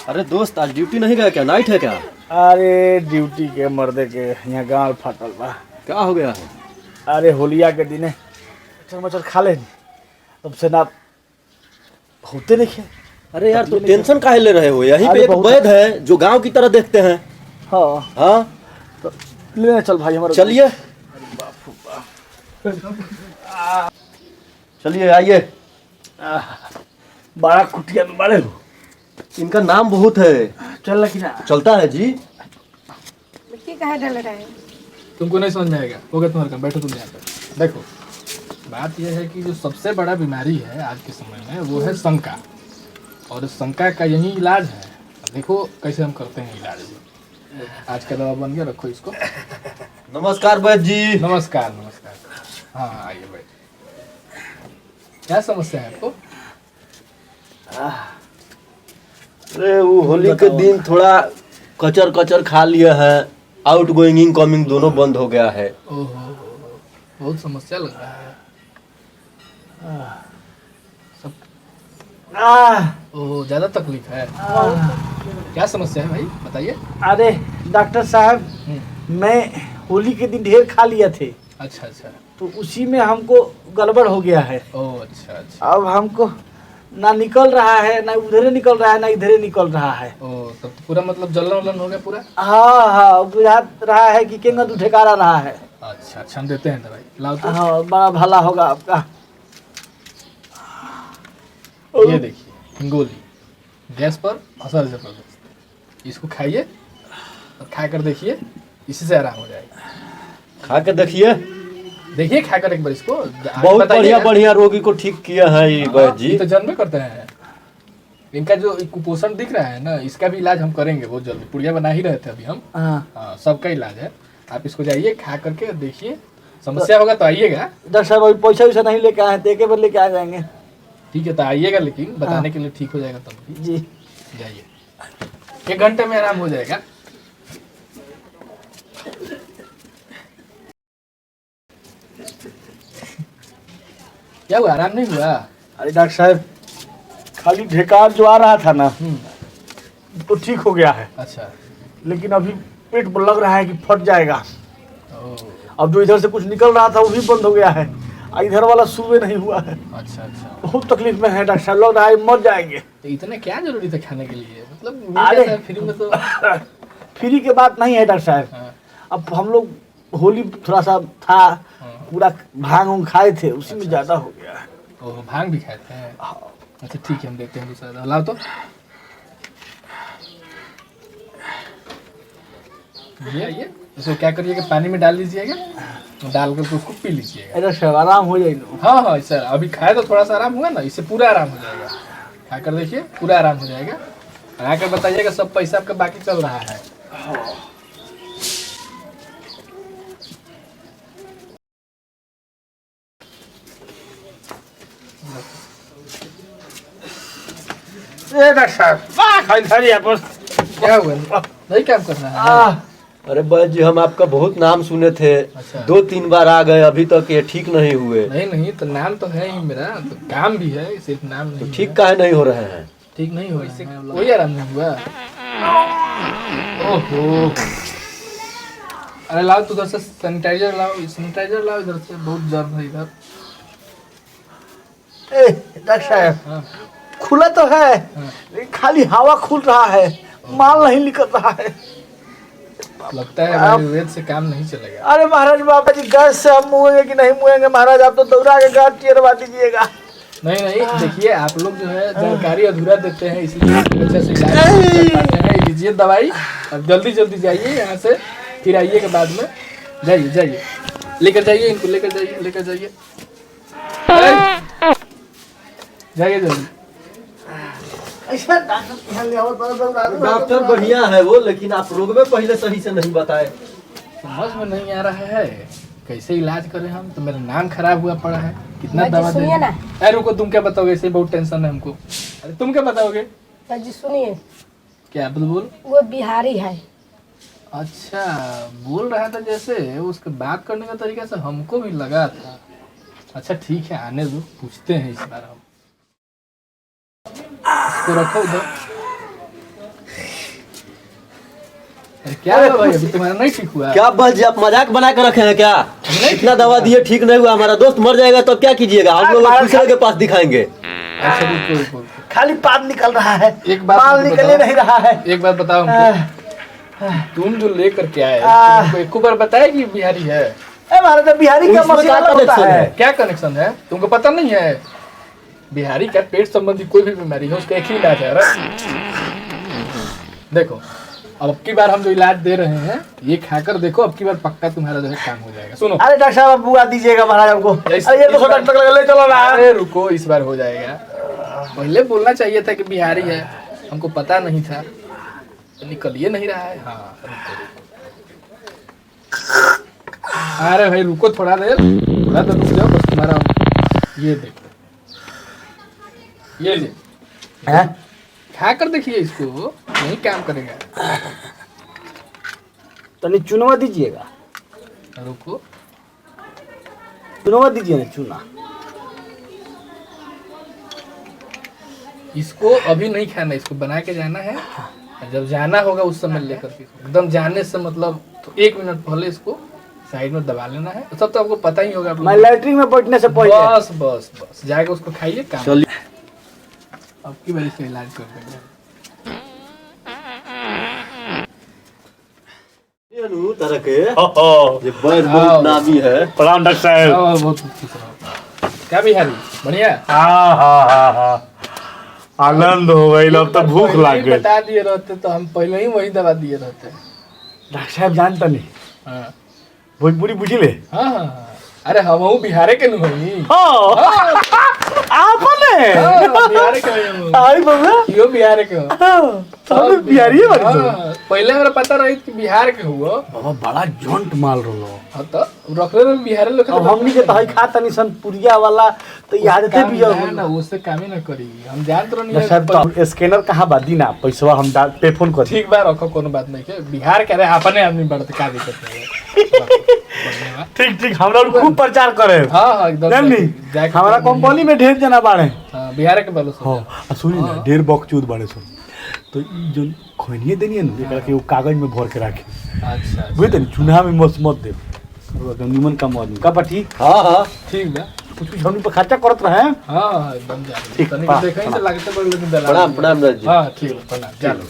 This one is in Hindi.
अरे दोस्त, आज ड्यूटी नहीं गया क्या? नाइट है क्या? अरे ड्यूटी के मर्दे के यहाँ गाँव फाटल बा। क्या हो गया है? अरे होलिया के दिने मच्छर मच्छर खा ले तब से ना होते नहीं खे। अरे यार, तो टेंशन काहे ले रहे हो? यहीं पे एक वैद है जो गांव की तरह देखते हैं। हाँ हाँ, तो ले चल भाई हमारे। चलिए चलिए, आइए। बड़ा कुटिया में बड़े हो। इनका नाम बहुत है। चल कि ना चलता है जी। मिट्टी कहाँ डाल रहा है? तुमको नहीं समझ में आएगा। हो गया तुम्हारा काम, बैठो तुम यहाँ पर। देखो, बात यह है कि जो सबसे बड़ा बीमारी है आज के समय में वो है शंका, और शंका का यही इलाज है। देखो कैसे हम करते हैं इलाज। आज का दवा बन गया, रखो इसको। नमस्कार वैद जी। नमस्कार नमस्कार। हाँ आइए बैठ। क्या समस्या है आपको? अरे वो होली के दिन थोड़ा कचर कचर खा लिया है। आउट गोइंग इनकमिंग दोनों बंद हो गया है। ओहो, बहुत समस्या लग रहा है। सब ओह, ज़्यादा तकलीफ है। क्या समस्या है भाई, बताइए। अरे डॉक्टर साहब, मैं होली के दिन ढेर खा लिया थे। अच्छा अच्छा। तो उसी में हमको गड़बड़ हो गया है। ओह अच्छा अच्छा। अब हमको ना निकल रहा है, ना उधरे निकल रहा है, ना इधरे निकल रहा है। ओह, तब तो पूरा मतलब जलन वलन हो गया पूरा। हाँ हाँ, बुझा रहा है कि केंगा तू ठेकारा रहा है। अच्छा अच्छा, हम देते हैं दवाई, लाओ तो। हाँ, बड़ा भला होगा आपका। ये देखिए, हिंगोली गैस पर असर जबरदस्त। इसको खाइए और खा कर देखिए, इसी से आराम हो जाएगा। खा के देखिए। देखिए खा कर एक बार इसको। बहुत बढ़िया बढ़िया रोगी को ठीक किया है ये वैद जी। तो जानबे करते हैं। इनका जो कुपोषण दिख रहा है ना, इसका भी इलाज हम करेंगे बहुत जल्दी। पुड़िया बना ही रहे थे अभी हम। हाँ, सबका इलाज है। आप इसको जाइए, खा करके देखिए, समस्या होगा तो आइएगा। डॉक्टर साहब अभी पैसा वैसा नहीं लेके आए हैं, एक बार लेके आ जाएंगे। ठीक है, तो आइएगा, लेकिन बताने के लिए ठीक हो जाएगा तब भी। जी जाइए, 1 घंटे में आराम हो जाएगा। क्या हुआ, आराम नहीं हुआ? अरे डॉक्टर साहब, खाली ढेकार जो आ रहा था ना तो ठीक हो गया है, अच्छा। लेकिन अभी पेट पर लग रहा है कि फट जाएगा। ओह, अब जो इधर से कुछ निकल रहा था वो भी बंद हो गया है, और इधर वाला शुरू नहीं हुआ है। अच्छा अच्छा। बहुत तकलीफ में है डॉक्टर साहब, लग रहा है मर जाएंगे। तो इतना क्या जरूरी था खाने के लिए? मतलब मिल अरे जाता है फ्री में तो। फ्री के बात नहीं है डॉक्टर साहब। हाँ, अब हम लोग होली थोड़ा सा था, पूरा भांग उंग खाए थे, उसी में ज्यादा हो गया है। ओह, भांग भी खाए थे। अच्छा ठीक है, हम देखते हैं दूसरा दवा। लाओ तो। ये इसको क्या करिएगा, पानी में डाल लीजिएगा, डाल कर उसको पी लीजिएगा। अरे सर आराम हो जाएगा। हाँ हाँ सर, अभी खाए तो थोड़ा सा आराम हुआ ना, इससे पूरा आराम हो जाएगा। खा कर देखिए, पूरा आराम हो जाएगा। आकर बताइएगा, सब पैसा आपका बाकी चल रहा है। डॉक्टर साहब क्या हुआ, नहीं काम कर रहा है? अरे वैद जी, हम आपका बहुत नाम सुने थे। अच्छा। 2-3 बार आ गए, अभी तक ये ठीक नहीं हुए। नहीं नहीं, तो नाम तो है ही मेरा, तो काम भी है, सिर्फ नाम नहीं तो ठीक है। काहे नहीं हो रहे हैं? ठीक नहीं हुआ, इससे कोई आराम नहीं हुआ। ओहो, अरे लाओ तो उधर से सैनिटाइजर लाओ, सैनिटाइजर लाओ इधर से, बहुत दर्द है इधर। डॉक्टर साहब, हाँ खुला तो है, हाँ। लेकिन खाली हवा खुल रहा है, माल नहीं निकल रहा है। लगता है मेरे वेद से काम नहीं चलेगा। अरे महाराज बाबा जी, गैस से हम मुएंगे कि नहीं मुएंगे महाराज? आप तो दौड़ा के गांठ चेरवा दीजिएगा। नहीं नहीं, देखिए आप लोग जो है जानकारी अधूरा देते हैं, इसलिए अच्छा से इलाज नहीं कर पाते हैं। लीजिए दवाई और जल्दी जल्दी जाइए यहाँ से, फिर आइएगा बाद में। जाइए जाइए, लेकर जाइए इनको, लेकर जाइए, लेकर जाइए, जाइए जल्दी। डॉक्टर बढ़िया है वो, लेकिन आप रोग में पहले सही से नहीं बताए। समझ में नहीं आ रहा है कैसे इलाज करें हम, तो मेरा नाम खराब हुआ पड़ा है। कितना भाई जी, दवा सुनिए ना। अरे रुको, तुम क्या बताओगे? इससे बहुत टेंशन है हमको। अरे तुम क्या बताओगे? जी सुनिए, क्या बोल? वो बिहारी है। अच्छा, बोल रहा था जैसे, उसके बात करने का तरीका से हमको भी लगा था। अच्छा ठीक है, आने दो, पूछते हैं इस बार हम। इसको रखो उधर। अरे क्या हुआ भाई, अभी तुम्हारा नहीं ठीक हुआ? क्या बस जी, आप मजाक बना के रखे हैं क्या? इतना दवा दिए ठीक नहीं हुआ, हमारा दोस्त मर जाएगा तो क्या कीजिएगा? हम लोग दूसरे के पास दिखाएंगे। अच्छा रुको रुको, खाली पाद निकल रहा है, एक बात माल मुझे निकले बताओ। नहीं रहा है। एक बात बताओ हमको, तुम जो लेकर के आए तुमको एक बार बताया कि बिहारी है? हमारा तो बिहारी का उसमें मसाला क्या होता connection है। है? क्या कनेक्शन है तुमको पता नहीं है? बिहारी का पेट संबंधी कोई भी बीमारी है उसका एक ही इलाज है। देखो अब की बार हम जो इलाज दे रहे हैं ये खाकर देखो, अब की बार पक्का तुम्हारा जो है काम हो जाएगा। सुनो, अरे डॉक्टर साहब बुआ दीजिएगा महाराज हमको। इस- अरे ये तो इस बार- डॉक्टर लगे ले चलो ना। अरे रुको, इस बार हो जाएगा। पहले बोलना चाहिए था कि बिहारी है, हमको पता नहीं था, तो निकल ये नहीं रहा है। हाँ रुको रुको, अरे भाई रुको थोड़ा देर रुक जाओ बस। तुम्हारा ये देखो, ये ले हैं? खा कर देखिए, इसको नहीं काम करेगा। तनी चुनवा दीजिएगा, रुको, चुनवा दीजिए ना, चुना। इसको अभी नहीं खाना, इसको बना के जाना है। जब जाना होगा उस समय लेकर के एकदम जाने से मतलब तो 1 मिनट पहले इसको साइड में दबा लेना है। सब तो आपको पता ही होगा। मैं लैट्रिन में बैठने से पहले बस बस बस जाके उसको खाइए, काम। चलिए अब की बार इसका इलाज कर देंगे। तरह के ओहो, ये बड़ बहुत नामी है। प्रणाम डॉक्टर साहब। बहुत खुश रहो। क्या बिहारी बढ़िया? हाँ हाँ हाँ हाँ, आनंद हो गई, अब तो भूख पहले लग ही गई। बता दिए रहते तो हम पहले ही वही दवा दिए रहते। डॉक्टर साहब जानता नहीं, हाँ भोजपुरी बुझिले। हाँ हाँ, अरे हम बिहारे के नहीं होई। हाँ, आपने बिहारे के नहीं। आई बाबा, यो बिहार के हो। सब बिहारी है बारी तो। हाँ, पहले हमरा पता रही कि बिहार के हुआ। बाबा बड़ा जोंट माल रहो। हाँ तो रखले रहे बिहार लोग। अब हमनी के तो हई खा तनी सन पुरिया वाला तो याद थे भी ना उससे काम ही ना करी, हम जानत रहो डॉक्टर साहब तो स्कैनर कहाँ बा दीना, पैसा हम पे फोन कर। ठीक बा, रखो कोनो बात नहीं है। बिहार के रहे अपने आदमी बढ़ते, का दिक्कत नहीं है। ठीक ठीक, हमरा खूब प्रचार करे। हाँ हाँ एकदम जानली जाके हमारा कंपनी में ढेर जना बाड़े। हाँ, बिहार के बालू हाँ, आ सुनी ना, ढेर बकचोद बाड़े सुन। तो ई जो खोनिए देनी है ना, एकरा के वो कागज में भर के रखे। अच्छा बुझे तनी चूल्हा में मत दे, एकदम निमन काम आदमी का पा। ठीक हाँ हाँ ठीक बा। कुछ कुछ हमनी पे खर्चा करत रहे। हाँ हाँ एकदम जा ठीक तनिक बा, देखै से लागते बड़ लेकिन दलाल। प्रणाम प्रणाम राज जी। हाँ ठीक है, प्रणाम, चलो।